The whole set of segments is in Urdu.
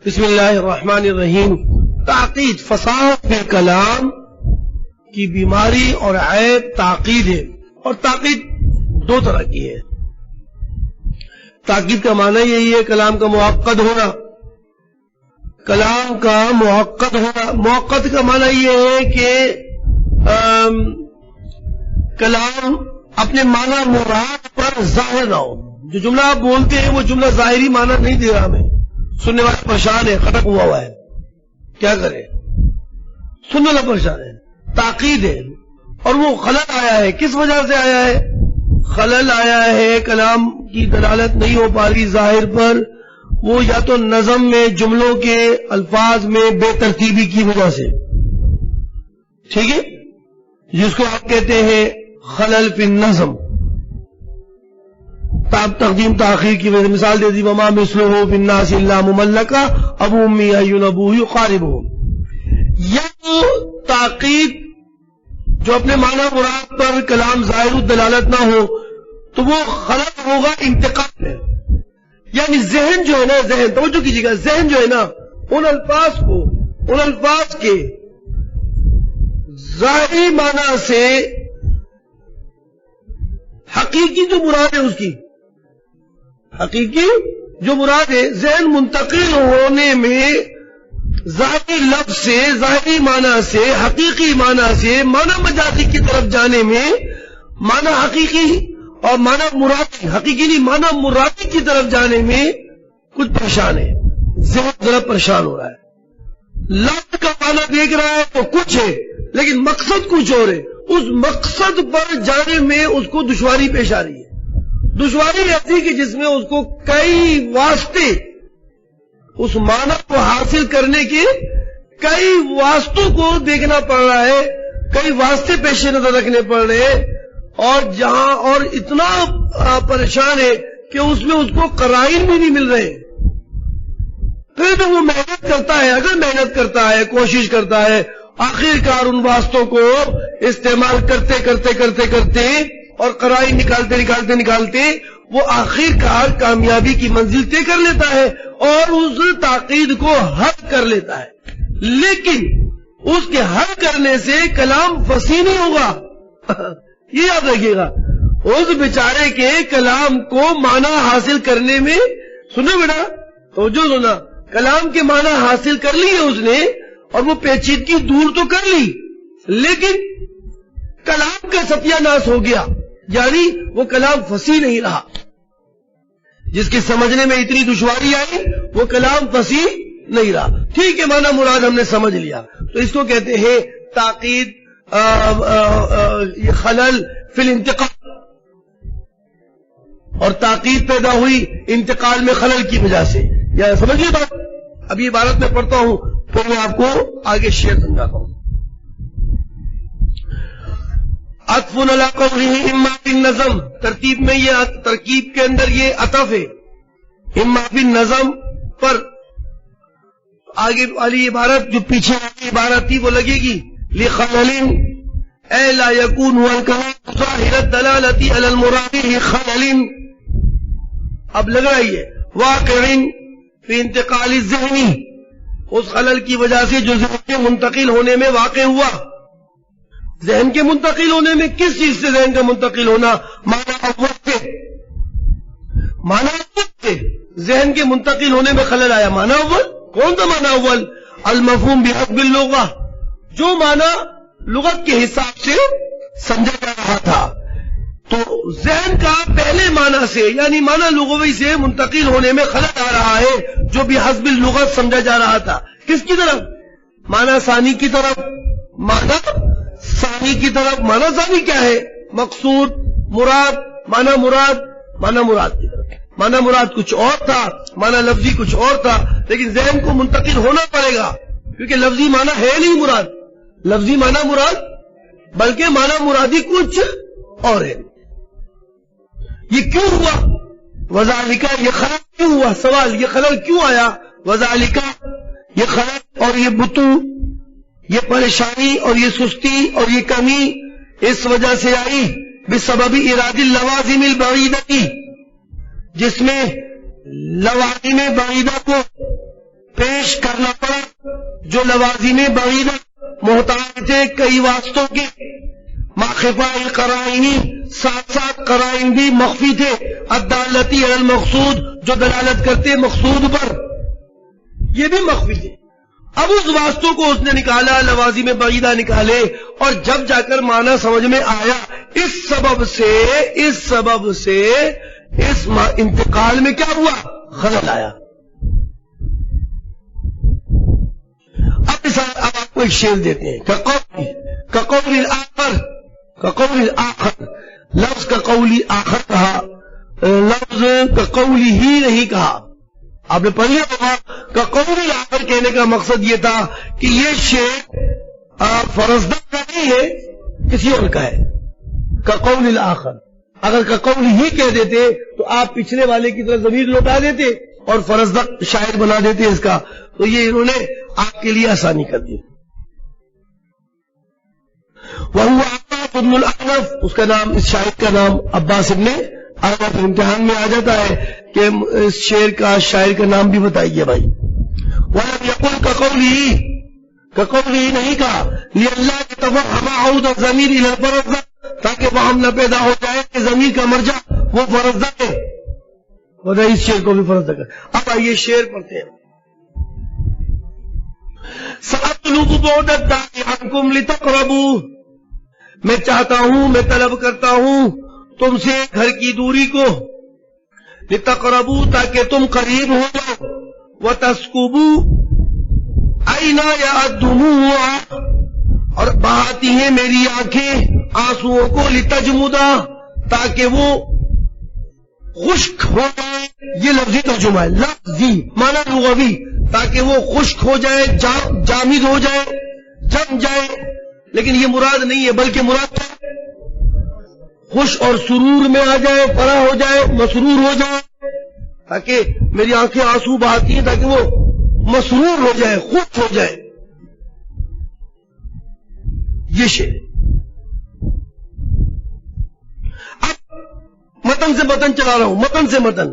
بسم اللہ الرحمن الرحیم. تعقید فصاحت فی کلام کی بیماری اور عیب تعقید ہے، اور تعقید دو طرح کی ہے. تعقید کا معنی یہی ہے کلام کا معقد ہونا. کلام کا معقد ہونا، معقد کا معنی یہ ہے کہ کلام اپنے معنی مراد پر ظاہر نہ ہو. جو جملہ آپ بولتے ہیں وہ جملہ ظاہری معنی نہیں دے رہا ہمیں. سننے والا پریشان ہے، ختم ہوا ہے، کیا کرے؟ سننے والا پریشان ہے. تعقید ہے، اور وہ خلل آیا ہے. کس وجہ سے آیا ہے؟ خلل آیا ہے، کلام کی دلالت نہیں ہو پا رہی ظاہر پر. وہ یا تو نظم میں، جملوں کے الفاظ میں بے ترتیبی کی وجہ سے، ٹھیک ہے، جس کو آپ کہتے ہیں خلل فی النظم، تقدیم تاخیر کی وجہ سے. مثال دے دی، وما مثلہ فی الناس الا مملکا ابو امی حی ابوہ یقاربہ. یا تو تعقید جو اپنے معنی مراد پر کلام ظاہر الدلالت نہ ہو تو وہ خلل ہوگا انتقال میں. یعنی ذہن جو ہے نا، ذہن توجہ کیجیے گا، ذہن جو ہے نا ان الفاظ کو، ان الفاظ کے ظاہری معنی سے حقیقی جو مراد ہے، اس کی حقیقی جو مراد ہے، ذہن منتقل ہونے میں ظاہری لفظ سے، ظاہری معنی سے، حقیقی معنی سے معنی مجازی کی طرف جانے میں، معنی حقیقی اور معنی مرادی، حقیقی نہیں معنی مرادی کی طرف جانے میں کچھ پریشان ہے. ذہن ذرا پریشان ہو رہا ہے. لفظ کا معنی دیکھ رہا ہے تو کچھ ہے، لیکن مقصد کچھ اور ہے. اس مقصد پر جانے میں اس کو دشواری پیش آ رہی ہے. دشواری ایسی کہ جس میں اس کو کئی واسطے، اس معنی کو حاصل کرنے کے کئی واسطوں کو دیکھنا پڑ رہا ہے، کئی واسطے پیش نظر رکھنے پڑ رہے ہیں، اور اتنا پریشان ہے کہ اس میں اس کو قرائن بھی نہیں مل رہے. پھر تو وہ محنت کرتا ہے، اگر محنت کرتا ہے، کوشش کرتا ہے، آخر کار ان واسطوں کو استعمال کرتے اور قرائن نکالتے وہ آخر کار کامیابی کی منزل طے کر لیتا ہے اور اس تعقید کو حل کر لیتا ہے. لیکن اس کے حل کرنے سے کلام فصیح نہیں ہوگا. یہ یاد رکھیے گا، اس بیچارے کے کلام کو معنی حاصل کرنے میں، سنو بیٹا توجہ سنا، کلام کے معنی حاصل کر لیے اس نے اور وہ پیچیدگی دور تو کر لی، لیکن کلام کا ستیہ ناش ہو گیا. یعنی وہ کلام فصیح نہیں رہا. جس کے سمجھنے میں اتنی دشواری آئی وہ کلام فصیح نہیں رہا. ٹھیک ہے، معنی مراد ہم نے سمجھ لیا، تو اس کو کہتے ہیں تعقید، یہ خلل فی الانتقال. اور تعقید پیدا ہوئی انتقال میں خلل کی وجہ سے. یا سمجھیے بات. ابھی عبارت میں پڑھتا ہوں پھر میں آپ کو آگے شیئر سمجھاتا ہوں. عطف علی قوله اما فی النظم، ترتیب میں یہ، ترکیب کے اندر یہ عطف ہے اما فی النظم پر. آگے والی عبارت جو پیچھے والی عبارت تھی وہ لگے گی لخلل اے لا یکون هو الکلام ظاہر الدلالۃ علی المراد خلل. اب لگ رہا ہے واقع فی انتقال الذہنی، اس خلل کی وجہ سے جو ذہن کے منتقل ہونے میں واقع ہوا. ذہن کے منتقل ہونے میں کس چیز سے ذہن کا منتقل ہونا؟ معنی اول سے، معنی اول سے ذہن کے منتقل ہونے میں خلل آیا. معنی اول کون سا معنی اول؟ المفہوم بحسب اللغہ، جو معنی لغت کے حساب سے سمجھا جا رہا تھا. تو ذہن کا پہلے معنی سے، یعنی معنی لغوی سے منتقل ہونے میں خلل آ رہا ہے، جو بحسب اللغت سمجھا جا رہا تھا. کس کی طرف؟ معنی ثانی کی طرف. معنی ثانی کی طرف. معنی ثانی کیا ہے؟ مقصود، مراد، معنی مراد کی طرف. معنی مراد کچھ اور تھا، معنی لفظی کچھ اور تھا، لیکن ذہن کو منتقل ہونا پڑے گا کیونکہ لفظی معنی ہے نہیں مراد، لفظی معنی مراد، بلکہ معنی مرادی کچھ اور ہے. یہ کیوں ہوا؟ وذالک، یہ خلل کیوں ہوا؟ سوال، یہ خلل کیوں آیا؟ وذالک، یہ خلل اور یہ بطو، یہ پریشانی اور یہ سستی اور یہ کمی اس وجہ سے آئی بسبب اراد اللوازم البعیدہ، جس میں لوازم بعیدہ کو پیش کرنا پڑا جو لوازم بعیدہ محتاج تھے کئی واسطوں کے، مخفی قرائنی، ساتھ ساتھ قرائن بھی مخفی تھے، الدالتی علی المقصود جو دلالت کرتے مقصود پر، یہ بھی مخفی تھے۔ اب اس واسطوں کو اس نے نکالا، لوازم بعیدہ نکالے، اور جب جا کر معنی سمجھ میں آیا، اس سبب سے اس انتقال میں کیا ہوا؟ خلل آیا۔ اب آپ کو ایک شعر دیتے ہیں، کقول الآخر، لفظ کا قولی آخر کہا، لفظ کا قولی ہی نہیں کہا۔ آپ نے پڑھ لیا ہوگا کہ قولی آخر کہنے کا مقصد یہ تھا کہ یہ شعر فرزدہ کا نہیں ہے، کسی اور کا ہے۔ کا قول الآخر، اگر کا قول ہی کہہ دیتے تو آپ پچھلے والے کی طرف ضمیر لوٹا دیتے اور فرزدہ شاعر بنا دیتے اس کا، تو یہ انہوں نے آپ کے لیے آسانی کر دی۔ وہو عباس بن الاحنف، اس کا نام، اس شاعر کا نام عباس ابن احنف، امتحان میں آ جاتا ہے کہ اس شعر کا شاعر کا نام بھی بتائیے بھائی۔ وَلَمْ يَقُلْ كَقَوْلِهِ نہیں کہا، لِأَلَّا يَتَوَهَّمَ عَوْدَ الضَّمِيرِ إِلَى الْفَرَزْدَةِ، تاکہ وہم نہ پیدا ہو جائے کہ ضمیر کا مرجع وہ فرزدہ ہے، وجہ اس شعر کو بھی فرزدہ کر۔ اب آئیے شعر پڑھتے ہیں۔ سَأَطْلُبُ بُعْدَ الدَّارِ عَنْكُمْ لِتَقْرَبُوا، میں چاہتا ہوں، میں طلب کرتا ہوں تم سے گھر کی دوری کو، لِتَقْرَبُوا تاکہ تم قریب ہو جاؤ، وَتَسْكُبُوا عَيْنَايَ الدُّمُوعَ اور بہاتی ہیں میری آنکھیں آنسوؤں کو، لِتَجْمُدَا تاکہ وہ خشک ہو جائے، یہ لفظی ترجمہ ہے، لفظی معنی لغوی، تاکہ وہ خشک ہو جائے، جامد ہو جائے، جم جائے، لیکن یہ مراد نہیں ہے، بلکہ مراد خوش اور سرور میں آ جائے، فرح ہو جائے، مسرور ہو جائے، تاکہ میری آنکھیں آنسو بہاتی ہیں تاکہ وہ مسرور ہو جائے، خوش ہو جائے۔ یہ شعر اب متن سے متن چلا رہا ہوں، متن سے متن۔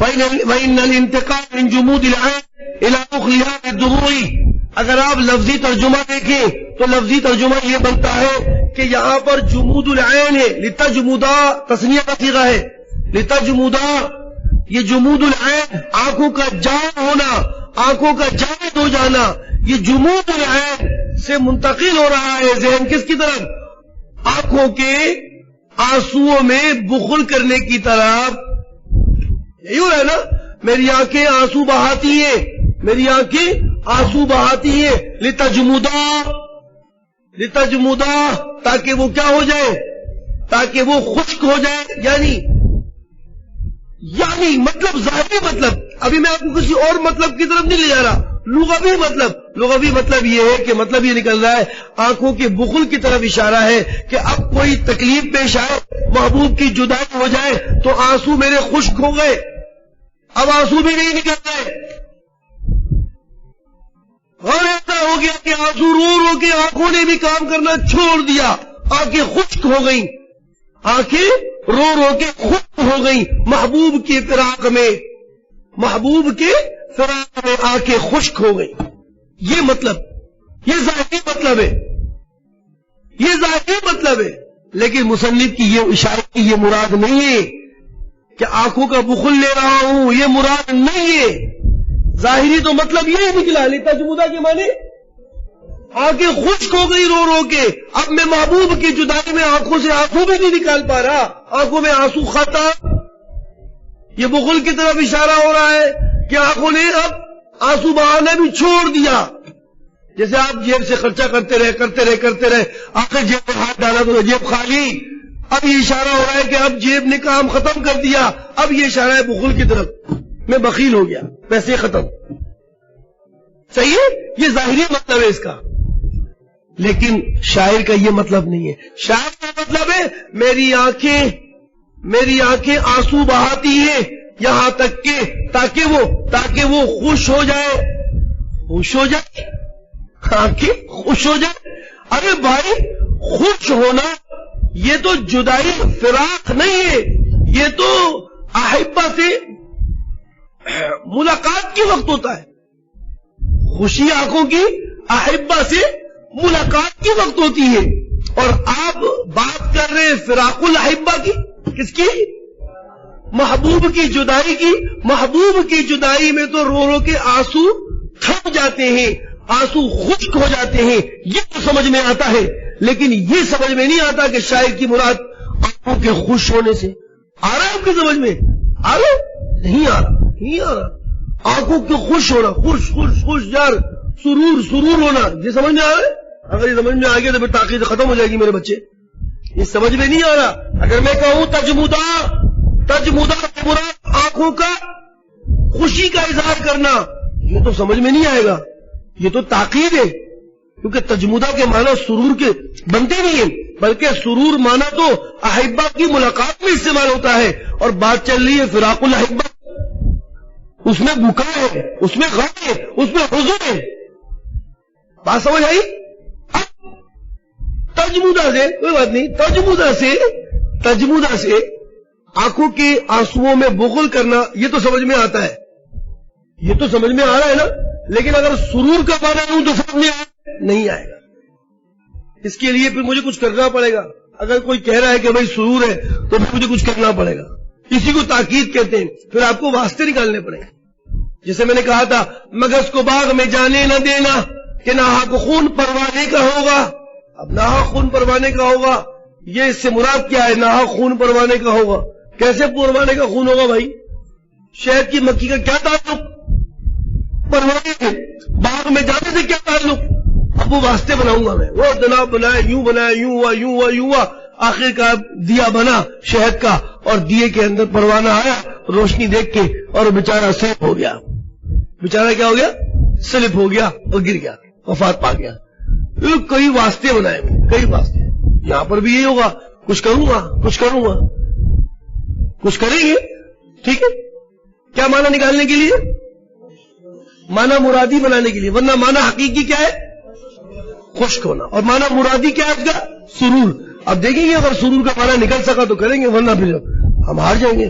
وَإِنَّ الْإِنْتِقَالَ مِنْ جُمُودِ الْعَيْنِ إِلَى مُخْلِهَا بِالدُّمُوعِ، اگر آپ لفظی ترجمہ دیکھیں تو لفظی ترجمہ یہ بنتا ہے کہ یہاں پر جمود العین ہے، لتجمدا تسنیہ کا صیغہ ہے، لتجمدا، یہ جمود العین آنکھوں کا جام ہونا، آنکھوں کا جامد ہو جانا، یہ جمود العین سے منتقل ہو رہا ہے ذہن کس کی طرف؟ آنکھوں کے آنسوؤں میں بخل کرنے کی طرف۔ یہی ہو رہا ہے نا، میری آنکھیں آنسو بہاتی ہیں، میری آنکھیں آنسو بہاتی ہیں، لتجمدا تاکہ وہ کیا ہو جائے، تاکہ وہ خشک ہو جائے، یعنی مطلب ظاہری مطلب، ابھی میں آپ کو کسی اور مطلب کی طرف نہیں لے جا رہا، لغوی مطلب یہ ہے کہ مطلب یہ نکل رہا ہے آنکھوں کے بخل کی طرف اشارہ ہے کہ اب کوئی تکلیف پیش آئے، محبوب کی جدائی ہو جائے تو آنسو میرے خشک ہو گئے، اب آنسو بھی نہیں نکل رہے، اور ایسا ہو گیا کہ آنسو رو رو کے آنکھوں نے بھی کام کرنا چھوڑ دیا، آنکھیں خشک ہو گئیں، آنکھیں رو رو کے خشک ہو گئیں، محبوب کی فراق میں، محبوب کے فراق میں آنکھیں خشک ہو گئیں۔ یہ مطلب، یہ ظاہری مطلب ہے، یہ ظاہری مطلب ہے، لیکن مصنف کی یہ اشارے کی یہ مراد نہیں ہے کہ آنکھوں کا بخل لے رہا ہوں، یہ مراد نہیں ہے۔ ظاہری تو مطلب یہ نکلا، لتجمدا کے معنی آنکھیں خشک ہو گئی رو رو کے، اب میں محبوب کی جدائی میں آنکھوں سے آنسو بھی نہیں نکال پا رہا، آنکھوں میں آنسو ختم۔ یہ بخل کی طرف اشارہ ہو رہا ہے کہ آنکھوں نے اب آنسو بہانا بھی چھوڑ دیا، جیسے آپ جیب سے خرچہ کرتے رہے، آخر جیب میں ہاتھ ڈالا تو جیب خالی، اب یہ اشارہ ہو رہا ہے کہ اب جیب نے کام ختم کر دیا، اب یہ اشارہ ہے بخل کی طرف، میں بخیل ہو گیا، پیسے ختم۔ صحیح ہے، یہ ظاہری مطلب ہے اس کا، لیکن شاعر کا یہ مطلب نہیں ہے۔ شاعر کا مطلب ہے میری آنکھیں آنسو بہاتی ہیں یہاں تک کہ تاکہ وہ خوش ہو جائے، آنکھیں خوش ہو جائے۔ ارے بھائی، خوش ہونا یہ تو جدائی فراق نہیں ہے، یہ تو احبہ سے ملاقات کے وقت ہوتا ہے، خوشی آنکھوں کی احبہ سے ملاقات کے وقت ہوتی ہے، اور آپ بات کر رہے ہیں فراق الاحبہ کی، کس کی؟ محبوب کی جدائی کی۔ محبوب کی جدائی میں تو رو رو کے آنسو تھم جاتے ہیں، آنسو خشک ہو جاتے ہیں، یہ تو سمجھ میں آتا ہے، لیکن یہ سمجھ میں نہیں آتا کہ شاعر کی مراد آنکھوں کے خوش ہونے سے۔ آ رہا ہے آپ کی سمجھ میں؟ آ رہا ہے؟ نہیں آ رہا، نہیں آ رہا۔ آنکھوں کے خوش ہونا، خوش خوش خوش یار، سرور سرور ہونا، یہ سمجھ میں آ رہا ہے؟ اگر یہ سمجھ میں آ گیا تو پھر تاخیر ختم ہو جائے گی میرے بچے۔ یہ سمجھ میں نہیں آ رہا۔ اگر میں کہوں تجمدہ، تجمدہ کی مراد آنکھوں کا خوشی کا اظہار کرنا، یہ تو سمجھ میں نہیں آئے گا، یہ تو تاکید ہے، کیونکہ تجمدہ کے معنی سرور کے بنتے نہیں ہیں، بلکہ سرور معنی تو احبہ کی ملاقات میں استعمال ہوتا ہے، اور بات چل رہی ہے فراق الاحبہ، اس میں بکا ہے، اس میں غم ہے، اس میں حزن ہے۔ بات سمجھ آئی؟ تجمدہ سے کوئی بات نہیں، تجمدہ سے آنکھوں کے آنسوؤں میں بغل کرنا، یہ تو سمجھ میں آتا ہے، یہ تو سمجھ میں آ رہا ہے نا، لیکن اگر سرور کا معنی لوں تو سمجھ میں نہیں آئے گا۔ اس کے لیے پھر مجھے کچھ کرنا پڑے گا۔ اگر کوئی کہہ رہا ہے کہ بھائی سرور ہے تو پھر مجھے کچھ کرنا پڑے گا، اسی کو تاکید کہتے ہیں، پھر آپ کو واسطے نکالنے پڑیں گے۔ جسے میں نے کہا تھا مگس کو باغ میں جانے نہ دینا کہ ناحق خون پروانے کا ہوگا۔ اب ناحق خون پروانے کا ہوگا، یہ اس سے مراد کیا ہے؟ ناحق خون پروانے کا ہوگا، کیسے پروانے کا خون ہوگا بھائی؟ شہد کی مکھی کا کیا تعلق پروانے سے؟ باغ میں جانے سے کیا تعلق؟ اب وہ واسطے بناؤں گا میں، وہ جناب بنایا، یوں بنایا، یوں ہوا، یوں ہوا، یوں ہوا، آخر کا دیا بنا شہد کا، اور دیے کے اندر پروانہ آیا روشنی دیکھ کے، اور بیچارہ سلپ ہو گیا۔ بیچارہ کیا ہو گیا؟ سلپ ہو گیا اور گر گیا، وفات پا گیا۔ کئی واسطے بنائے میں، کئی واسطے۔ یہاں پر بھی یہی ہوگا، کچھ کروں گا، کچھ کروں گا، کچھ کریں گے، ٹھیک ہے؟ کیا معنی نکالنے کے لیے؟ معنی مرادی بنانے کے لیے، ورنہ معنی حقیقی کیا ہے؟ خشک ہونا، اور معنی مرادی کیا ہے اس کا؟ سرور۔ اب دیکھیں گے اگر سرور کا معنی نکل سکا تو کریں گے، ورنہ پھر ہم ہار جائیں گے۔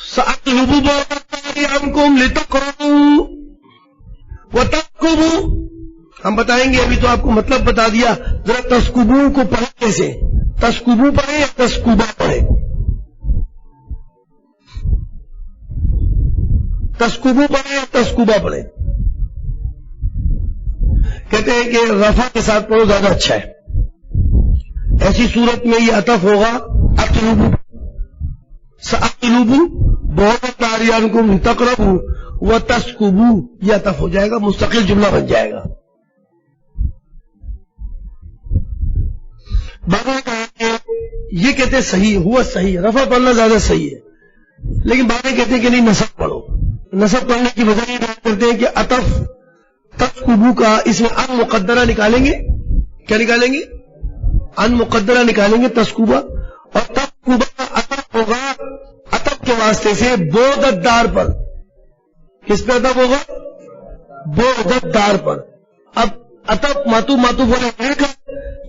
سأطلب بعضكم لتقرؤوا وتكتبوا، ہم بتائیں گے، ابھی تو آپ کو مطلب بتا دیا، ذرا تسکبو کو پڑھیں کیسے؟ تسکبو پڑھیں یا تسکوبا پڑھیں؟ تسکبو پڑھیں یا تسکوبا پڑھیں؟ کہتے ہیں کہ رفع کے ساتھ پڑھو زیادہ اچھا ہے۔ ایسی صورت میں یہ عطف ہوگا اطلبو، سأطلبو بہت تاریانکم تقربو وتسکبو، یہ عطف ہو جائے گا، مستقل جملہ بن جائے گا۔ بعض نے کہا کہ یہ کہتے صحیح ہوا، صحیح رفع پڑھنا زیادہ صحیح ہے، لیکن بعض کہتے ہیں کہ نہیں نصب پڑھو۔ نصب پڑھنے کی وجہ یہ بیان کرتے ہیں کہ عطف تسکبو کا، اس میں ان مقدرہ نکالیں گے، کیا نکالیں گے؟ ان مقدرہ نکالیں گے تسکوبا، اور تسکوبا کا عطف ہوگا عطف کے واسطے سے بودت دار پر۔ کس پہ عطف ہوگا؟ بودت دار پر۔ اب عطف ماتو ماتو بولے گا،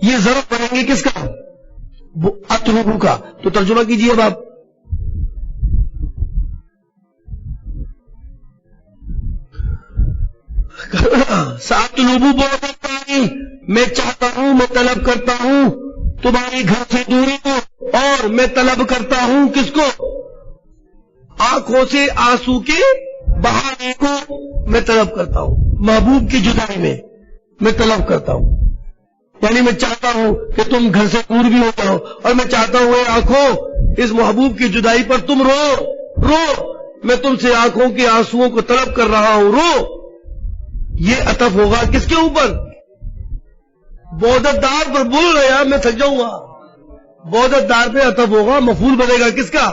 یہ ضرب پڑیں گے کس کا؟ اطلبو کا۔ تو ترجمہ کیجئے اب آپ۔ سأطلبو بعضکم، میں چاہتا ہوں، میں طلب کرتا ہوں تمہاری گھر سے دوری کو، اور میں طلب کرتا ہوں کس کو؟ آنکھوں سے آنسو کے بہانے کو میں طلب کرتا ہوں، محبوب کی جدائی میں طلب کرتا ہوں، یعنی میں چاہتا ہوں کہ تم گھر سے دور بھی ہو جاؤ، اور میں چاہتا ہوں اے آنکھوں اس محبوب کی جدائی پر تم رو، میں تم سے آنکھوں کے آنسوؤں کو طلب کر رہا ہوں، رو۔ یہ عطف ہوگا کس کے اوپر؟ بودت دار پر۔ بول رہا میں تھک جاؤں گا، بودت دار پہ عطف ہوگا، مفعول بنے گا کس کا؟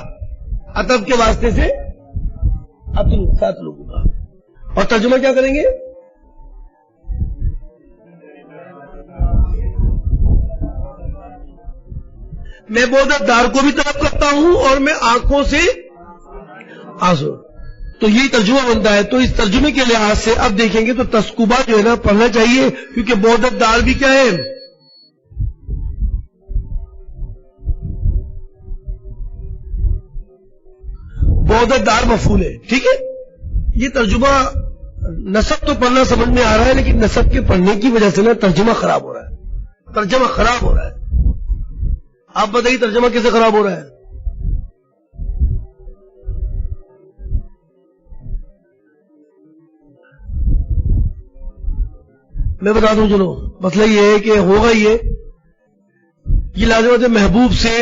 عطف کے واسطے سے سات لوگوں کا۔ اور ترجمہ کیا کریں گے؟ میں بودت دار کو بھی طلب کرتا ہوں اور میں آنکھوں سے آنسو، تو یہی ترجمہ بنتا ہے۔ تو اس ترجمے کے لحاظ سے اب دیکھیں گے تو تسکوبہ جو ہے نا پڑھنا چاہیے، کیونکہ بودت دار بھی کیا ہے؟ بودت دار مفعول ہے، ٹھیک ہے؟ یہ ترجمہ نسب تو پڑھنا سمجھ میں آ رہا ہے، لیکن نسب کے پڑھنے کی وجہ سے نا ترجمہ خراب ہو رہا ہے، ترجمہ خراب ہو رہا ہے. آپ بتائیے ترجمہ کیسے خراب ہو رہا ہے؟ میں بتا دوں، چلو مسئلہ یہ ہے کہ ہوگا یہ لازمت محبوب سے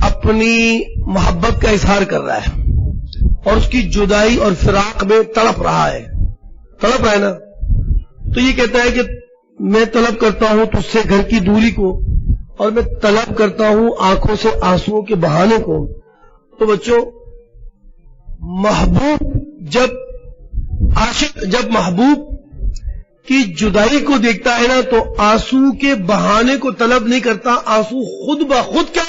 اپنی محبت کا اظہار کر رہا ہے اور اس کی جدائی اور فراق میں تڑپ رہا ہے نا. تو یہ کہتا ہے کہ میں طلب کرتا ہوں تجھ سے گھر کی دوری کو، اور میں طلب کرتا ہوں آنکھوں سے آنسوؤں کے بہانے کو. تو بچوں، عاشق جب محبوب کی جدائی کو دیکھتا ہے نا تو آنسو کے بہانے کو طلب نہیں کرتا، آنسو خود بخود کیا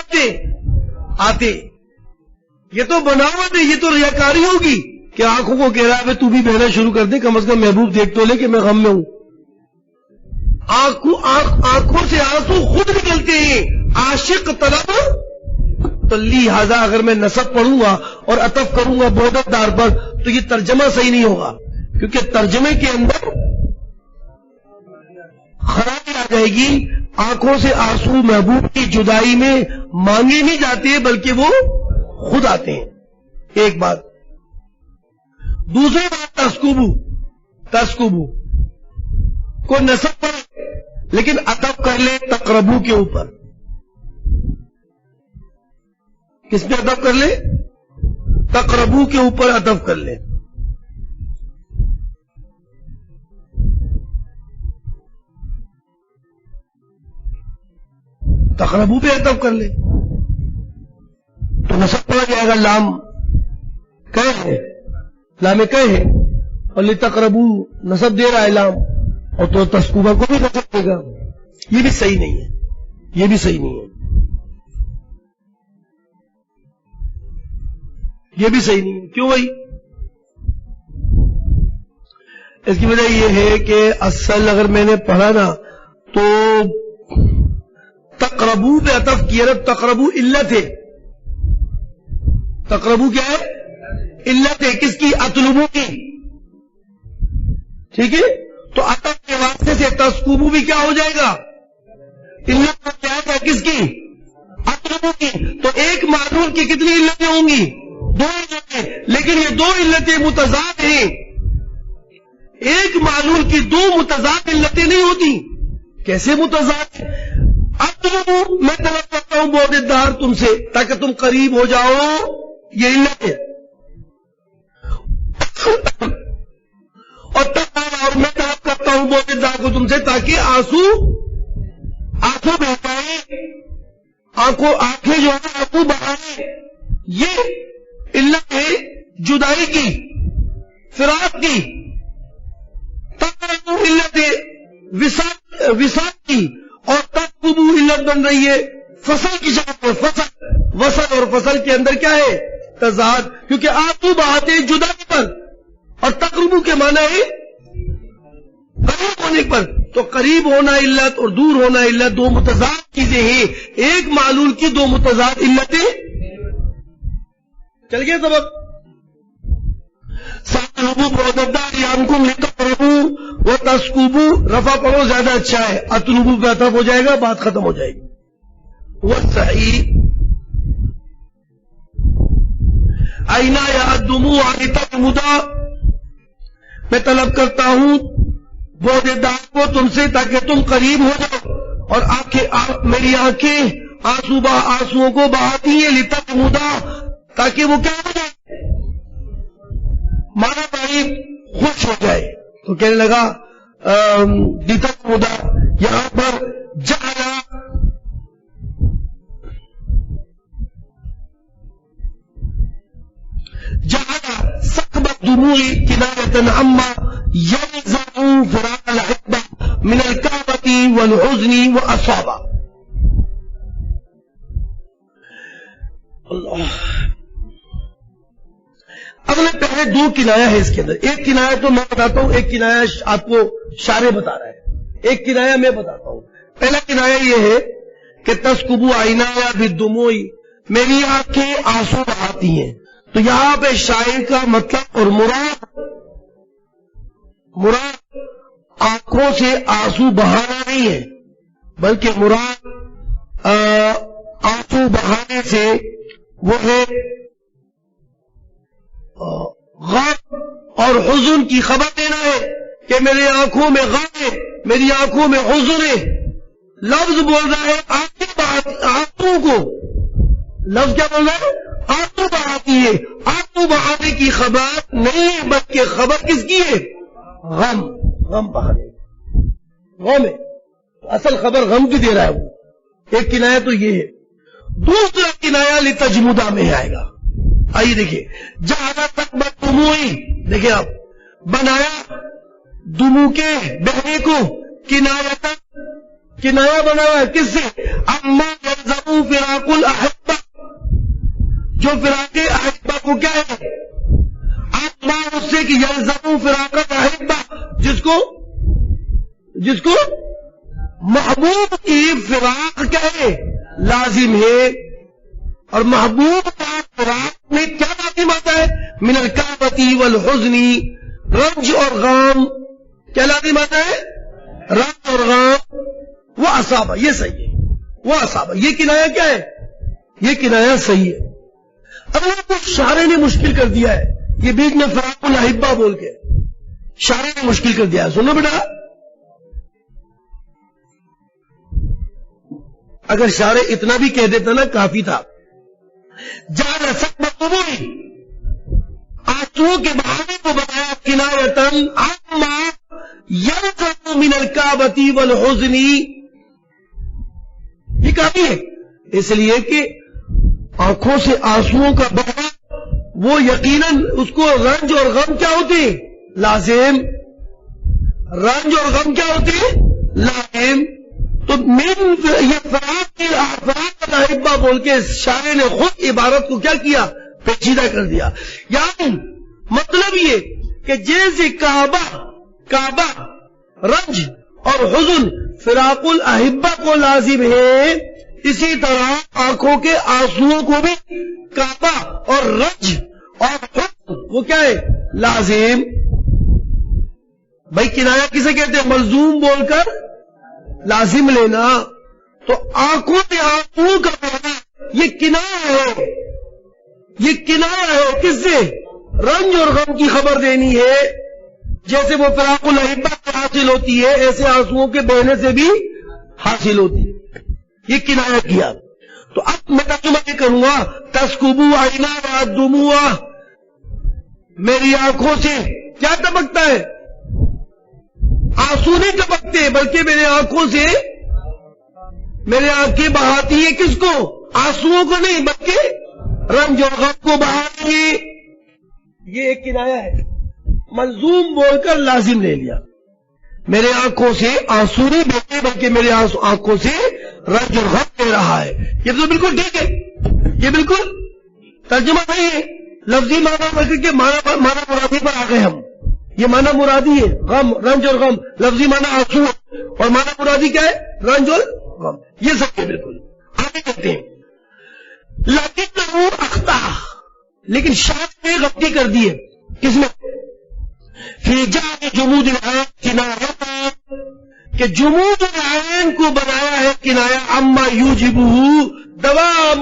آتے. یہ تو بناوٹ ہے، یہ تو ریاکاری ہوگی کہ آنکھوں کو کہہ رہا ہے تو بھی بہنا شروع کر دے، کم از کم محبوب دیکھ تو لے کہ میں غم میں ہوں. آنکھوں سے آنسو خود نکلتے ہیں، عاشق طلب. تو لہذا اگر میں نسب پڑھوں گا اور عطف کروں گا بودت دار پر تو یہ ترجمہ صحیح نہیں ہوگا، کیونکہ ترجمے کے اندر خرابی آ جائے گی. آنکھوں سے آنسو محبوب کی جدائی میں مانگے نہیں جاتے بلکہ وہ خود آتے ہیں. ایک بات. دوسری بات، تسکبو کو نسب پڑھے لیکن عطف کر لے تقربو کے اوپر. کس پہ عطف کر لے؟ تقربو کے اوپر عطف کر لے. تقربو پہ عطف کر لے تو نسب پڑا جائے گا. لام کہ ہے اور لتقربو نسب دے رہا ہے لام، اور تو تسکوبہ کو بھی نسب دے گا. یہ بھی صحیح نہیں ہے، یہ بھی صحیح نہیں ہے، یہ بھی صحیح نہیں ہے. کیوں بھائی؟ اس کی وجہ یہ ہے کہ اصل اگر میں نے پڑھا نا تو تقربو پہ عطف کیا نا. تقربو علت ہے. تقربو کیا ہے؟ علت ہے. کس کی؟ اطلبو کی. ٹھیک ہے، تو عطف کے واسطے سے تسکبو بھی کیا ہو جائے گا؟ علت کیا ہے؟ کس کی؟ اطلبو کی. تو ایک معلول کی کتنی علتیں ہوں گی؟ 2 علتیں. لیکن یہ 2 علتیں متضاد ہیں. ایک معلول کی 2 متضاد علتیں نہیں ہوتی. کیسے متضاد؟ اطلبو میں طلب کرتا ہوں بودت دار تم سے تاکہ تم قریب ہو جاؤ، یہ علت ہے. اور میں طلب کرتا ہوں بودت دار کو تم سے تاکہ آنسو بہائے، آنکھیں جو ہے آنسو بہائے. یہ علت ہے جدائی کی، فراق کی. تقربو علت ہے وصال کی، اور تسکبو علت بن رہی ہے فصل کی شکل پر. وصل اور فصل کے اندر کیا ہے؟ تضاد، کیونکہ آنسو بہاتے جدائی پر، اور تقربو کے معنی ہے قریب ہونے پر. تو قریب ہونا علت اور دور ہونا علت 2 متضاد چیزیں ہیں. ایک معلول کی 2 متضاد علتیں. چل گیا سبق؟ ساتلبو بودتدار یامکم لتقربو و تسکبو. رفع پڑھو زیادہ اچھا ہے. اطلبو پہ عطف ہو جائے گا، بات ختم ہو جائے گی. والصحیح اینا یا الدموع لتجمدا. میں طلب کرتا ہوں بودت دار کو تم سے تاکہ تم قریب ہو جاؤ، اور میری آنکھیں آنسوؤں کو بہاتی ہیں لتجمدا، تاکہ وہ کیا ہو جائے؟ مانا بھائی خوش ہو جائے. تو کہنے لگا لتجمدا یہاں پر جعل سكب الدموع كناية عما يلزم فراق الحبة من الكعبة والحزن وأصابه. اللہ. اگلے پہلے 2 کنایا ہے اس کے اندر. ایک کنایا تو میں بتاتا ہوں، ایک کنایا آپ کو شارح بتا رہا ہے، ایک کنایا میں بتاتا ہوں. پہلا کنایا یہ ہے کہ تسکبو عینایا بالدموع، میری آنکھیں آنسو بہاتی ہیں. تو یہاں پہ شاعر کا مطلب اور مراد مراد آنکھوں سے آنسو بہانا نہیں ہے، بلکہ مراد آنسو بہانے سے وہ ہے غم اور حزن کی خبر دینا ہے کہ میری آنکھوں میں غم ہے، میری آنکھوں میں حزن ہے. لفظ بول رہا ہے آنسو کو، لفظ کیا بول رہا ہے؟ آنسو بہاتی ہے. آنسو بہانے کی خبر نہیں ہے، بلکہ خبر کس کی ہے؟ غم، غم بہانے، غم ہے. اصل خبر غم کی دے رہا ہے وہ. ایک کنایا تو یہ ہے. دوسرا کنایا لتجمدہ میں آئے گا. آئیے دیکھیے، جہاں تک دموعی، دیکھیں آپ، بنایا دمو کے بہنے کو کنایا بنایا کس سے؟ اما یلزم فراق الاحبہ، جو فراق احبہ کو کیا ہے؟ اما اس سے کہ یلزم فراق الاحبہ، جس کو محبوب کی فراق کیا ہے؟ لازم ہے. اور محبوب کا فراق میں کیا لازم آتا ہے؟ من الکابتی والحزنی، رنج اور غم. کیا لازم آتا ہے؟ رنج اور غم. وہ اصابہ، یہ صحیح ہے. وہ اصابہ، یہ کنایا کیا ہے؟ یہ کنایا صحیح ہے. اگر کچھ شاعر نے مشکل کر دیا ہے، یہ بیچ میں فراق الاحبہ بول کے شاعر نے مشکل کر دیا ہے. سنو بیٹا، اگر شاعر اتنا بھی کہہ دیتا نا کافی تھا. جعل سکب الدموع، آنسوؤں کے بہانے کو بتایا کنایتن عما یلزم من الکابتی والحزن، یہ کافی ہے. اس لیے کہ آنکھوں سے آنسوؤں کا بہنا وہ یقیناً اس کو رنج اور غم کیا ہوتے ہیں؟ لازم. رنج اور غم کیا ہوتے ہیں؟ لازم. تو یہ فراق الاحبہ بول کے شاعر نے خود عبارت کو کیا کیا؟ پیچیدہ کر دیا. یعنی مطلب یہ کہ جیسے کعبہ رنج اور حزن فراق الاحبہ کو لازم ہے، اسی طرح آنکھوں کے آنسوؤں کو بھی کعبہ اور رنج اور حزن وہ کیا ہے؟ لازم. بھائی کنایا کسے کہتے ہیں؟ ملزوم بول کر لازم لینا. تو آنکھوں سے آنسوؤں کا بہنا یہ کنایا ہے. یہ کنایا ہے کس سے؟ رنج اور غم کی خبر دینی ہے. جیسے وہ فراق الاحبہ سے حاصل ہوتی ہے، ایسے آنسوؤں کے بہنے سے بھی حاصل ہوتی ہے. یہ کنایا کیا. تو اب میں ترجمہ یہ کروں گا، تسکبو عینایا الدموع، میری آنکھوں سے کیا ٹپکتا ہے؟ آنسو نہیں ٹپکتے، بلکہ میرے آنکھوں سے میرے آنکھیں بہاتی ہے کس کو؟ آنسوؤں کو نہیں، بلکہ رنج اور غم کو بہاتی ہے. یہ ایک کنایا ہے. ملزوم بول کر لازم لے لیا. میرے آنکھوں سے آنسو نہیں بہتے، بلکہ میرے آنکھوں سے رنج اور غم لے رہا ہے. یہ تو بالکل ٹھیک ہے، یہ بالکل ترجمہ صحیح ہے. لفظی معنی کے معنی مرادی پر آ گئے ہم. یہ معنی مرادی ہے غم، رنج اور غم. لفظی معنی آنسو اور معنی مرادی کیا ہے؟ رنج اور غم. یہ سب ہے بالکل. آگے کہتے ہیں لیکن اخطا، لیکن شاعر نے غلطی کر دی ہے. کس میں؟ فی جعل جمود العین کنایہ، کہ جمود العین کو بنایا ہے کنایا اما یوجبہ دوام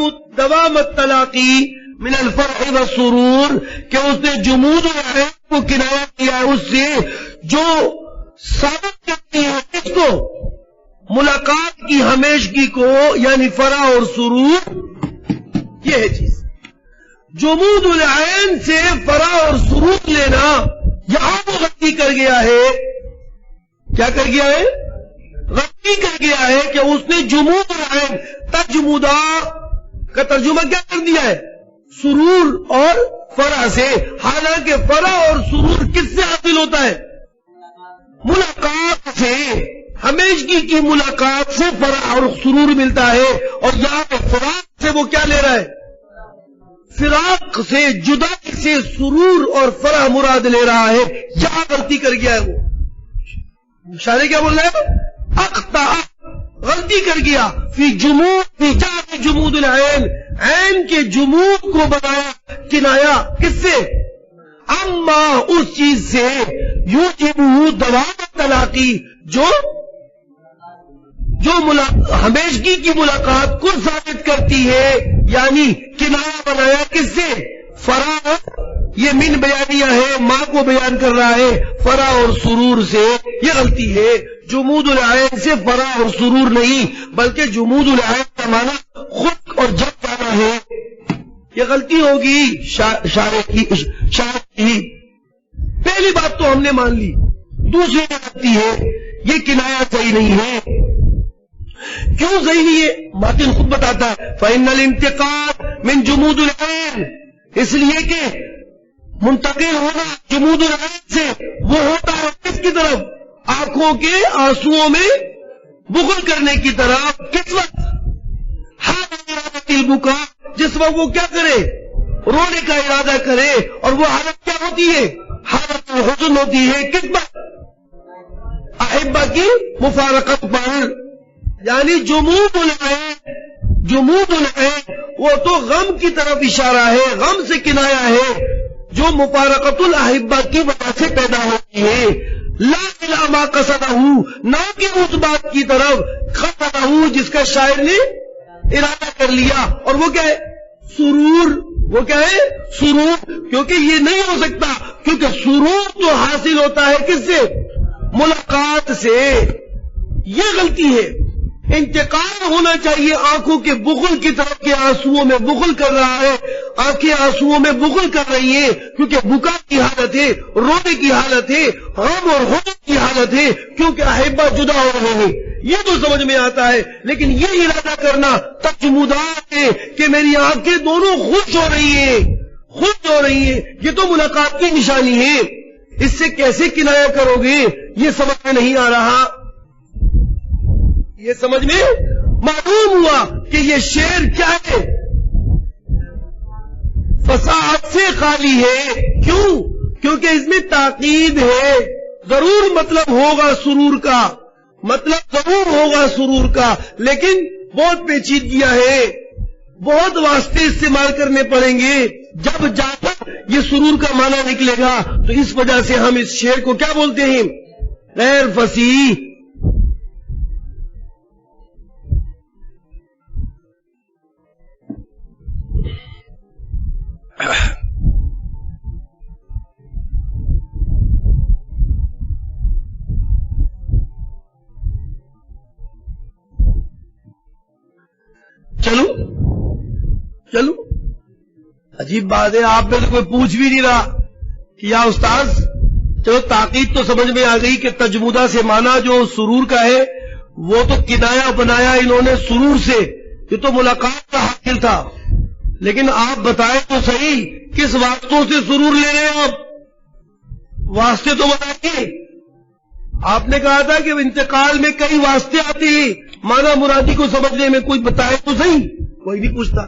التلاقی من الفرح والسرور، کہ اس نے جمود العین کو کنایا کیا ہے اس سے جو ثابت کرتی ہے کس کو؟ ملاقات کی ہمیشگی کو، یعنی فرح اور سرور. یہ ہے چیز. جمود العین سے فرح اور سرور لینا، یہاں وہ غلطی کر گیا ہے. کیا کر گیا ہے؟ غلطی کر گیا ہے کہ اس نے جمود العین تجمدہ کا ترجمہ کیا کر دیا ہے؟ سرور اور فرح سے. حالانکہ فرح اور سرور کس سے حاصل ہوتا ہے؟ ملاقات سے. ہمیشگی کی ملاقات سے فرح اور سرور ملتا ہے. اور یہاں پہ فراق سے وہ کیا لے رہا ہے؟ فراق سے، جدائی سے سرور اور فرح مراد لے رہا ہے. یہاں غلطی کر گیا ہے وہ. شاعر کیا بول رہا ہے؟ اخطا، غلطی کر گیا. فی جعل جمود العین، عین کے جمود کو بنایا کنایا کس سے؟ اما اس چیز سے یوجبہ دوام طلاقی جو ہمیشگی کی ملاقات کو ثابت کرتی ہے، یعنی کنایہ بنایا کس سے؟ فرح، یہ من بیانیہ ہے، ماں کو بیان کر رہا ہے، فرح اور سرور سے، یہ غلطی ہے۔ جمود العین سے فرح اور سرور نہیں، بلکہ جمود العین کا معنی خود اور جب جانا ہے، یہ غلطی ہوگی شاعر کی۔ پہلی بات تو ہم نے مان لی، دوسری غلطی ہے یہ کنایہ صحیح نہیں ہے۔ کیوں صحیح نہیں ہے؟ ماتن خود بتاتا ہے فَإِنَّ الْإِنْتِقَالَ مِنْ جُمُودِ الْعَيْنِ، اس لیے کہ منتقل ہونا جمود العین سے وہ ہوتا ہے کس کی طرف؟ آنکھوں کے آنسوؤں میں بغل کرنے کی طرف۔ کس وقت؟ حالت البکا، جس وقت وہ کیا کرے؟ رونے کا ارادہ کرے، اور وہ حالت کیا ہوتی ہے؟ حالت الحزن ہوتی ہے۔ کس وقت؟ احبہ کی مفارقت پر، یعنی جمود العین وہ تو غم کی طرف اشارہ ہے، غم سے کنایا ہے جو مفارقت الاحبہ کی وجہ سے پیدا ہوتی ہے، لا الی ما قصدہ، نہ کہ اس بات کی طرف قصدہ جس کا شاعر نے ارادہ کر لیا، اور وہ کیا ہے؟ سرور۔ وہ کیا ہے؟ سرور، کیونکہ یہ نہیں ہو سکتا، کیونکہ سرور تو حاصل ہوتا ہے کس سے؟ ملاقات سے۔ یہ غلطی ہے۔ انتقال ہونا چاہیے آنکھوں کے بغل کی طرف کے آنسوؤں میں بغل کر رہا ہے، آنکھیں آنسوؤں میں بغل کر رہی ہیں کیونکہ بکا کی حالت ہے، رونے کی حالت ہے، غم اور حزن کی حالت ہے، کیونکہ احبہ جدا ہو رہے ہیں۔ یہ تو سمجھ میں آتا ہے، لیکن یہ ارادہ کرنا تجمدات ہے کہ میری آنکھیں دونوں خوش ہو رہی ہیں، خوش ہو رہی ہیں، یہ تو ملاقات کی نشانی ہے۔ اس سے کیسے کنایہ کرو گے یہ سمجھ میں نہیں آ رہا۔ یہ سمجھ میں معلوم ہوا کہ یہ شعر کیا ہے؟ فصاحت سے خالی ہے۔ کیوں؟ کیونکہ اس میں تاکید ہے، ضرور مطلب ہوگا سرور کا، مطلب ضرور ہوگا سرور کا، لیکن بہت پیچیدگیاں ہے، بہت واسطے استعمال کرنے پڑیں گے، جب جا کر یہ سرور کا معنی نکلے گا۔ تو اس وجہ سے ہم اس شعر کو کیا بولتے ہیں؟ غیر فصیح۔ چلو عجیب بات ہے، آپ میں تو کوئی پوچھ بھی نہیں رہا کہ یا استاذ، چلو تاکید تو سمجھ میں آ گئی کہ تجمدہ سے مانا جو سرور کا ہے وہ تو کنایا بنایا انہوں نے سرور سے، یہ تو ملاقات کا حاصل تھا، لیکن آپ بتائیں تو صحیح کس واسطوں سے سرور لے رہے ہیں آپ؟ واسطے تو بتائیے۔ آپ نے کہا تھا کہ انتقال میں کئی واسطے آتے ہیں، مانا مرادی کو سمجھنے میں کوئی بتائے تو صحیح۔ کوئی نہیں پوچھتا،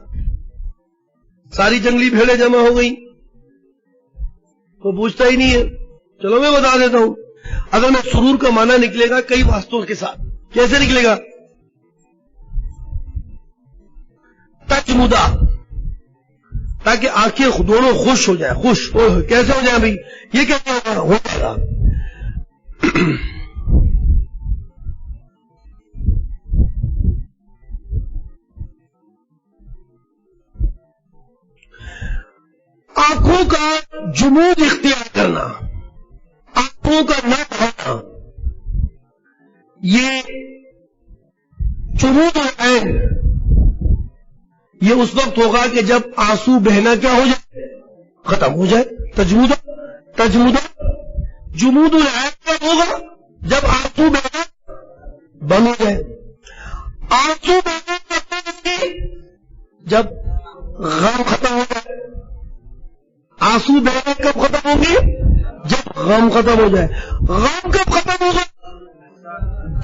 ساری جنگلی بھیڑیں جمع ہو گئی، تو پوچھتا ہی نہیں ہے۔ چلو میں بتا دیتا ہوں، اگر میں سرور کا معنی نکلے گا کئی واسطوں کے ساتھ، کیسے نکلے گا؟ تجمدہ، تاکہ آنکھیں دونوں خوش ہو جائیں، خوش کیسے ہو جائیں بھائی؟ یہ کیسے ہوگا؟ ہو جائے گا۔ آنکھوں کا جمود اختیار کرنا، آنکھوں کا نہ ہونا، یہ جمود العین، یہ اس وقت ہوگا کہ جب آنسو بہنا کیا ہو جائے؟ ختم ہو جائے۔ تجمدہ جمود العین کب ہوگا؟ جب آنسو بہنا بند ہو جائے۔ آنسو بہنا کب تک ہوگی؟ جب غم ختم ہو جائے۔ آنسو بہنا کب ختم ہوں گے؟ جب غم ختم ہو جائے۔ غم کب ختم ہوگا؟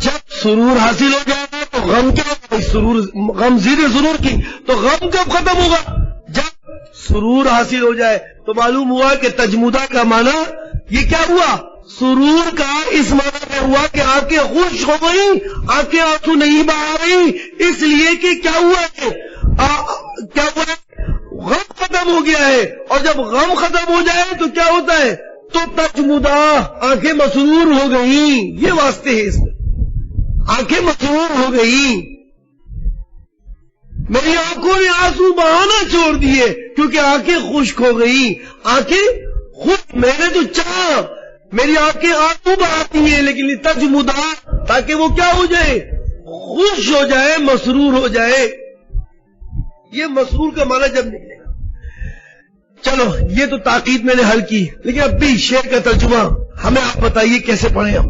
جب سرور حاصل ہو جائے گا۔ تو غم کیا؟ سرور، غم زیر سرور کی، تو غم کب ختم ہوگا؟ جب سرور حاصل ہو جائے۔ تو معلوم ہوا کہ تجمدہ کا معنی یہ کیا ہوا؟ سرور کا اس معنی میں ہوا کہ آنکھیں خوش ہو گئی، آنکھیں آنسو نہیں بہا رہی، اس لیے کہ کیا ہوا کہ کیا ہوا؟ غم ختم ختم ہو گیا ہے، اور جب غم ختم ہو جائے تو کیا ہوتا ہے؟ تو تجمدہ، آنکھیں مسرور ہو گئیں. یہ واسطے ہے اس میں، آنکھیں مسرور ہو گئیں. میری آنکھوں نے آنسو بہانا چھوڑ دیے کیونکہ آنکھیں خشک ہو گئیں. آنکھیں خشک، میں نے تو چاہا میری آنکھیں آنسو بہاتی ہیں، لیکن تجمدہ، تاکہ وہ کیا ہو جائے؟ خوش ہو جائے، مسرور ہو جائے. یہ مسرور کا معنی جب نکلے گا. چلو یہ تو تاکید میں نے حل کی، لیکن اب بھی شعر کا ترجمہ ہمیں آپ بتائیے کیسے پڑھیں ہم.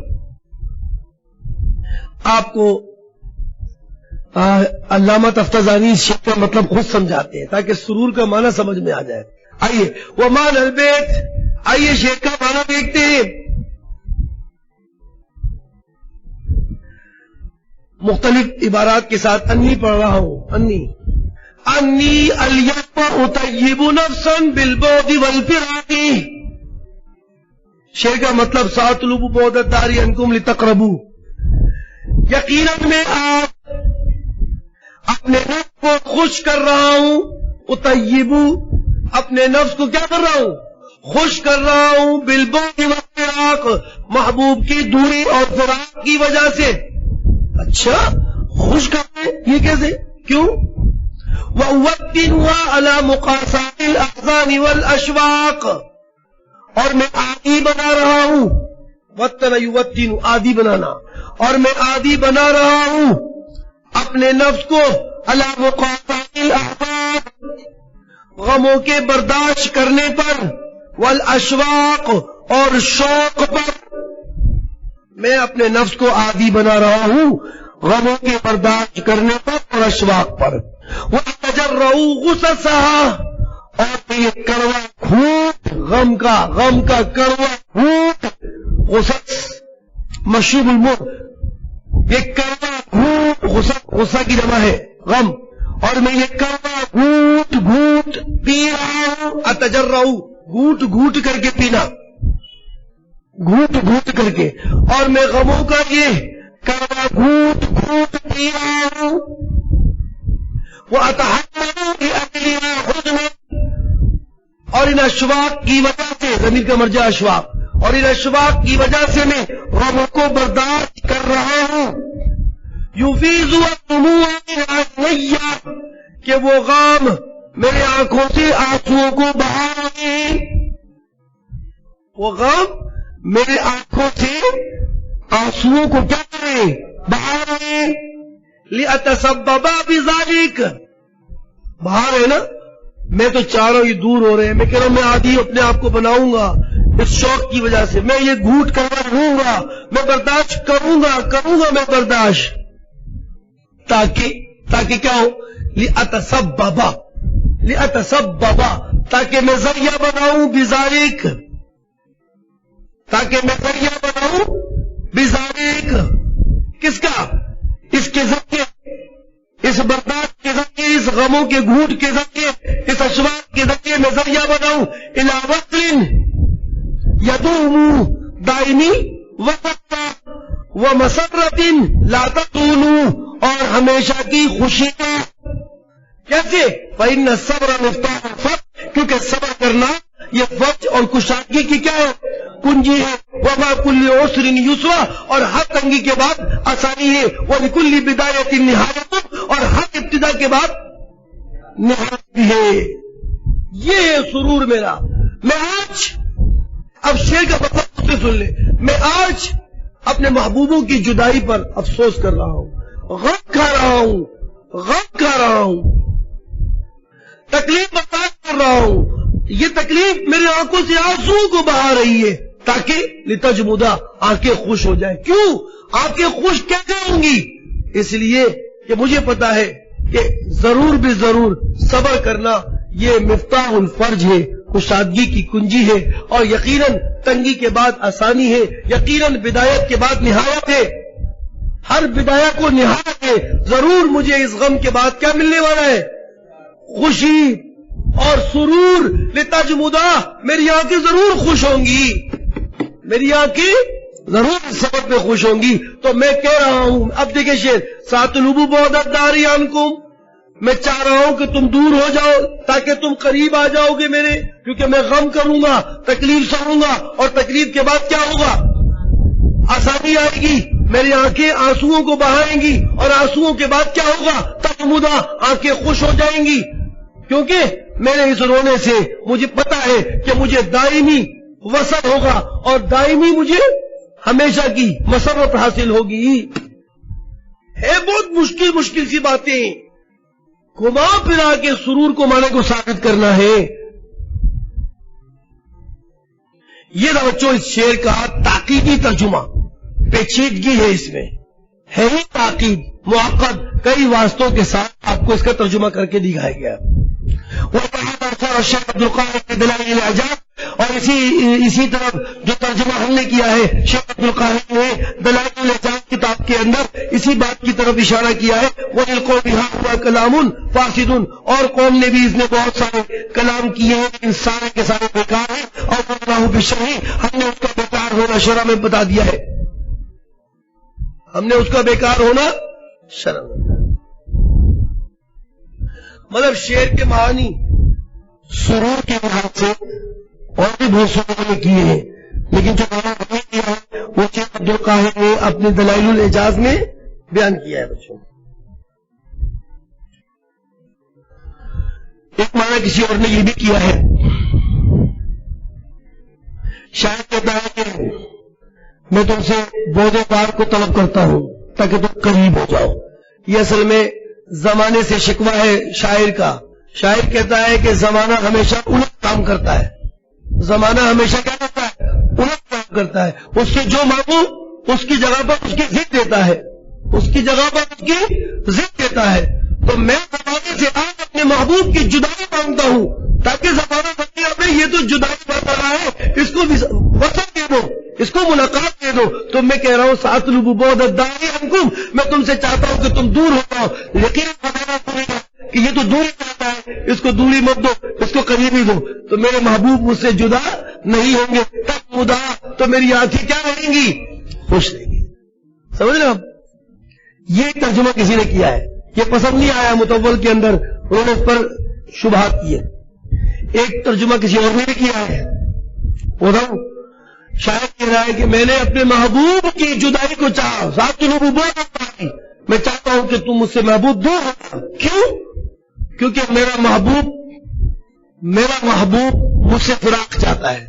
آپ کو علامہ تفتزانی اس شعر کا مطلب خود سمجھاتے ہیں تاکہ سرور کا معنی سمجھ میں آ جائے. آئیے ومان البیت، آئیے شعر کا معنی دیکھتے ہیں. مختلف عبارات کے ساتھ انی پڑھ رہا ہوں. انی الیوم اطیب نفسا بالبعد والفراق. شعر کا مطلب ساطلب بعد الدار عنکم لتقربوا. یقیناً میں آپ اپنے نفس کو خوش کر رہا ہوں. اطیب، اپنے نفس کو کیا کر رہا ہوں؟ خوش کر رہا ہوں. بالبعد والفراق، محبوب کی دوری اور فراق کی وجہ سے. اچھا خوش کرتے یہ کیسے؟ کیوں؟ وَأُوَدِّنُهَا عَلَى مُقَاسَاتِ الْأَحْزَانِ وَالْأَشْوَاقِ، اور میں عادی بنا رہا ہوں. وَتَّنَ يُوَدِّنُ، عادی بنانا، اور میں عادی بنا رہا ہوں اپنے نفس کو عَلَى مُقَاسَاتِ الْأَحْزَانِ، غموں کے برداشت کرنے پر، وَالْأَشْوَاقِ، اور شوق پر. میں اپنے نفس کو عادی بنا رہا ہوں غموں کے برداشت کرنے پر اور اشواق پر. وَأَتَجَرَّعُ غُصَصَهَا، اور یہ کڑوا گھونٹ غم کا کڑوا گھونٹ. غصص مشروب المر، یہ کڑوا گھونٹ، غصہ کی جمع ہے غم، اور میں یہ کڑوا گھونٹ پی رہا ہوں. اتجرع، گھونٹ کر کے پینا، گھونٹ کر کے، اور میں غموں کا یہ کڑوا گھونٹ پی رہا ہوں. وَأَتَحَمَّلُ بِأَجْلِهَا حُزْنًا، اور ان اشواق کی وجہ سے، ضمیر کا مرجع اشواق، اور ان اشواق کی وجہ سے میں غموں کو برداشت کر رہا ہوں. يُفِيضُ الدُّمُوعَ مِنْ عَيْنَيَّ، کہ وہ غم میرے آنکھوں سے آنسوؤں کو بہا رہے ہیں. وہ غم میرے آنکھوں سے آنسوؤں کو کیا کریں؟ بہا رہے ہیں. لِأَتَسَبَّبَ بِذَلِكَ، باہر ہے نا، میں تو چاہ رہا ہوں یہ دور ہو رہے ہیں، میں کہہ رہا ہوں میں عادی اپنے آپ کو بناؤں گا اس شوق کی وجہ سے. میں یہ گھونٹ کرنا رہوں گا، میں برداشت کروں گا میں برداشت، تاکہ کیا ہو؟ لِأَتَسَبَّبَ، تاکہ میں ذریعہ بناؤں. بِذَلِكَ، تاکہ میں ذریعہ بناؤں. بِذَلِكَ، کس کا؟ اس کے ذریعے، اس برداشت کے ذریعے، اس غموں کے گھونٹ کے ذریعے، اس اشواق کے ذریعے میں ذریعہ بناؤں. إِلَى وَصْلٍ يَدُومُ، دائمی وقت وَمَسَرَّةٍ لَا تَطُولُ، اور ہمیشہ کی خوشی کا. کیسے؟ فَإِنَّ الصَّبْرَ مِفْتَاحُ الْفَرْجِ، کیونکہ صبر کرنا یہ فرج اور کشادگی کی کیا ہے؟ کنجی ہے. وَمَا كُلِّ عُسْرٍ يُسْرًا، اور ہر تنگی کے بعد آسانی ہے. وَلِكُلِّ بِدَایَةٍ نِہَایَةٌ، اور ہر ابتدا کے بعد نہایت بھی ہے. یہ ہے سرور میرا. میں آج، اب شعر کا مطلب سے سن لے، میں آج اپنے محبوبوں کی جدائی پر افسوس کر رہا ہوں، غم کھا رہا ہوں، تکلیف برداشت کر رہا ہوں. یہ تکلیف میری آنکھوں سے آنسو کو بہا رہی ہے تاکہ لتجمدہ، آنکھیں خوش ہو جائیں. کیوں آنکھیں خوش کیسے ہوں گی؟ اس لیے کہ مجھے پتا ہے کہ ضرور بھی ضرور صبر کرنا یہ مفتاح الفرج ہے، کشادگی کی کنجی ہے، اور یقیناً تنگی کے بعد آسانی ہے، یقیناً بدایت کے بعد نہایت ہے. ہر بدایہ کو نہایت ہے. ضرور مجھے اس غم کے بعد کیا ملنے والا ہے؟ خوشی اور سرور. لتجمدہ، میری آنکھیں ضرور خوش ہوں گی، میری آنکھیں ضرور اس سبب پہ خوش ہوں گی. تو میں کہہ رہا ہوں، اب دیکھیں شعر، ساتلوبو بعد الدار عنکم، میں چاہ رہا ہوں کہ تم دور ہو جاؤ تاکہ تم قریب آ جاؤ گے میرے، کیونکہ میں غم کروں گا، تکلیف سہوں گا، اور تکلیف کے بعد کیا ہوگا؟ آسانی آئے گی، میری آنکھیں آنسوؤں کو بہائیں گی، اور آنسوؤں کے بعد کیا ہوگا؟ تجمدہ، آنکھیں خوش ہو جائیں گی، کیونکہ میرے اس رونے سے مجھے پتا ہے کہ مجھے دائمی وصل ہوگا، اور دائمی مجھے ہمیشہ کی مسرت حاصل ہوگی۔ ہے بہت مشکل سی باتیں، گھما پھرا کے سرور کو معنی کو ثابت کرنا ہے۔ یہ نہ بچوں اس شعر کا تاکیدی ترجمہ، پیچیدگی ہے اس میں، ہے ہی تاکید، معقد کئی واسطوں کے ساتھ آپ کو اس کا ترجمہ کر کے دکھایا گیا۔ شیخ عبدالقاہر کے دلائل الاعجاز، اور اسی طرف جو ترجمہ ہم نے کیا ہے شیخ عبدالقاہر نے دلائل الاعجاز کتاب کے اندر اسی بات کی طرف اشارہ کیا ہے، وَلِلْقَوْمِ هَٰذَا كَلَامٌ فَاسِدٌ، اور قوم نے بھی اس نے بہت سارے کلام کیے ہیں لیکن سارے کے سارے بیکار ہیں، اور وَاللَّهُ بِالشَّرْعِ، ہم نے اس کا بیکار ہونا شرع میں بتا دیا ہے، ہم نے اس کا بیکار ہونا شرع میں، مطلب شعر کے معانی سرور کے لحاظ سے اور بھی بہت سارے نے کیے ہیں، لیکن جو ہم نے کیا ہے وہ شیخ عبدالقاہر نے اپنے دلائل الاعجاز میں بیان کیا ہے۔ بچوں ایک معنی کسی اور نے یہ بھی کیا ہے، شاید کہتا ہے کہ میں تم سے بعد بار کو طلب کرتا ہوں تاکہ تم قریب ہو جاؤ، یہ اصل میں زمانے سے شکوہ ہے شاعر کا۔ شاعر کہتا ہے کہ زمانہ ہمیشہ الٹ کام کرتا ہے، زمانہ ہمیشہ کیا کرتا ہے؟ الٹ کام کرتا ہے، اس سے جو مانگو اس کی جگہ پر اس کی ضد دیتا ہے، اس کی جگہ پر اس کی ضد دیتا ہے۔ تو میں زمانے سے آج اپنے محبوب کی جدائی مانگتا ہوں تاکہ زمانہ بچے اپنے یہ تو جدائی بڑھ رہا ہے، اس کو وصل دے دو، اس کو ملاقات دے دو۔ تو میں کہہ رہا ہوں ساطلب بعد الدار عنکم، میں تم سے چاہتا ہوں کہ تم دور ہو جاؤ، یقین بتانا پڑے گا کہ یہ تو دوری چاہتا ہے، اس کو دوری مت دو، اس کو قریبی دو، تو میرے محبوب مجھ سے جدا نہیں ہوں گے، تب مدا تو میری آنکھیں کیا رہیں گی؟ خوش رہیں گی۔ سمجھ رہے آپ؟ یہ ترجمہ کسی نے کیا ہے، یہ پسند نہیں آیا متول کے اندر، انہوں نے اس پر شبہات کیے۔ ایک ترجمہ کسی اور نے بھی کیا ہے، شاید کہہ رہا ہے کہ میں نے اپنے محبوب کی جدائی کو چاہا، ذات النبوت کی، میں چاہتا ہوں کہ تم مجھ سے محبوب دور ہو۔ کیوں؟ کیونکہ میرا محبوب مجھ سے فراق چاہتا ہے،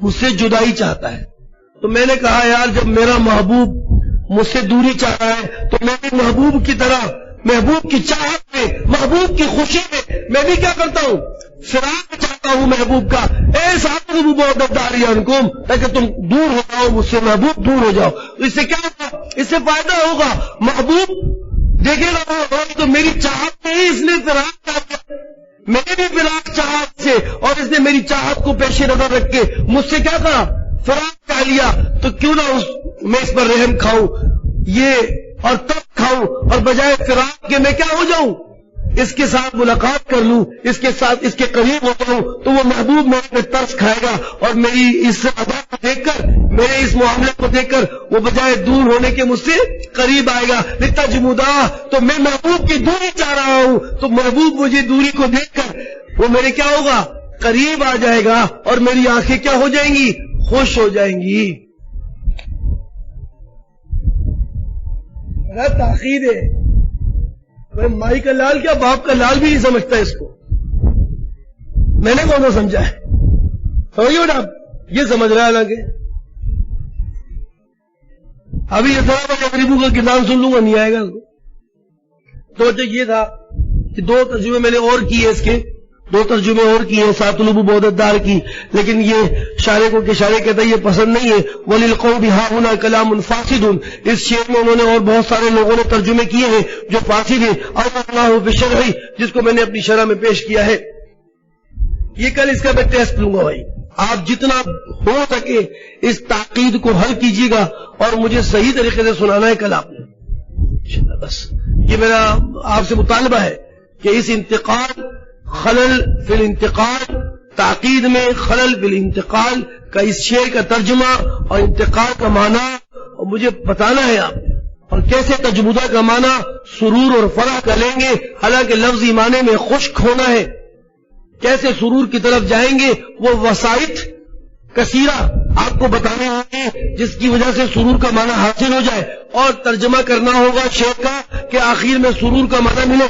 مجھ سے جدائی چاہتا ہے۔ تو میں نے کہا یار جب میرا محبوب مجھ سے دوری چاہ رہا ہے تو میں بھی محبوب کی طرح، محبوب کی چاہت میں، محبوب کی خوشی میں بھی کیا کرتا ہوں؟ فراق چاہتا ہوں محبوب کا۔ اے ساتھ بعد الدار عنکم، تاکہ تم دور ہو جاؤ مجھ سے، محبوب دور ہو جاؤ۔ اس سے کیا ہوگا؟ اس سے فائدہ ہوگا، محبوب دیکھے گا تو میری چاہت میں ہی اس نے فراق چاہتا، میں نے بھی فراق چاہت سے، اور اس نے میری چاہت کو پیش نظر رکھ کے مجھ سے کیا کہا؟ فراق چاہ لیا، تو کیوں نہ میں اس پر رحم کھاؤں، یہ اور تب کھاؤں، اور بجائے فراق کے میں کیا ہو جاؤں؟ اس کے ساتھ ملاقات کر لوں، اس کے ساتھ اس کے قریب ہو جاؤں، تو وہ محبوب میرے پہ ترس کھائے گا، اور میری اس ادا کو دیکھ کر، میرے اس معاملے کو دیکھ کر وہ بجائے دور ہونے کے مجھ سے قریب آئے گا۔ لتجمدا، تو میں محبوب کی دوری چاہ رہا ہوں، تو محبوب مجھے دوری کو دیکھ کر وہ میرے کیا ہوگا؟ قریب آ جائے گا، اور میری آنکھیں کیا ہو جائیں گی؟ خوش ہو جائیں گی۔ تاخیر ہے، مائی کا لال کیا باپ کا لال بھی نہیں سمجھتا اس کو، میں نے کون سا سمجھا ہے؟ سمجھو نا، یہ سمجھ رہا ہے حالانکہ ابھی یہ ذرا میں غریبوں کا کردار سن لوں گا نہیں آئے گا۔ تو یہ تھا کہ دو ترجمے میں نے اور کیے، اس کے دو ترجمے اور کیے ہیں ساتلب بعد الدار کی، لیکن یہ شاعر کو کہ شاعر کہتا ہے یہ پسند نہیں ہے۔ وَلِلْقَوْمِ هَٰهُنَا كَلَامٌ فَاسِدٌ، اس شعر میں انہوں نے اور بہت سارے لوگوں نے ترجمے کیے ہیں جو فاسد ہیں، اور بِالشَّرْعِ، جس کو میں نے اپنی شرح میں پیش کیا ہے۔ یہ کل اس کا میں ٹیسٹ لوں گا بھائی، آپ جتنا ہو سکے اس تاکید کو حل کیجیے گا اور مجھے صحیح طریقے سے سنانا ہے کل آپ نے، بس یہ میرا آپ سے مطالبہ ہے کہ اس انتقال خلل فی الانتقال، تاکید میں خلل فی الانتقال کا اس شعر کا ترجمہ اور انتقال کا معنی اور مجھے بتانا ہے آپ نے، اور کیسے تجمدہ کا معنی سرور اور فرح کا لیں گے حالانکہ لفظی معنی میں خشک ہونا ہے. کیسے سرور کی طرف جائیں گے وہ وسائط کثیرہ آپ کو بتانے ہوں گے جس کی وجہ سے سرور کا معنی حاصل ہو جائے اور ترجمہ کرنا ہوگا شیخ کا کہ آخر میں سرور کا معنی ملے.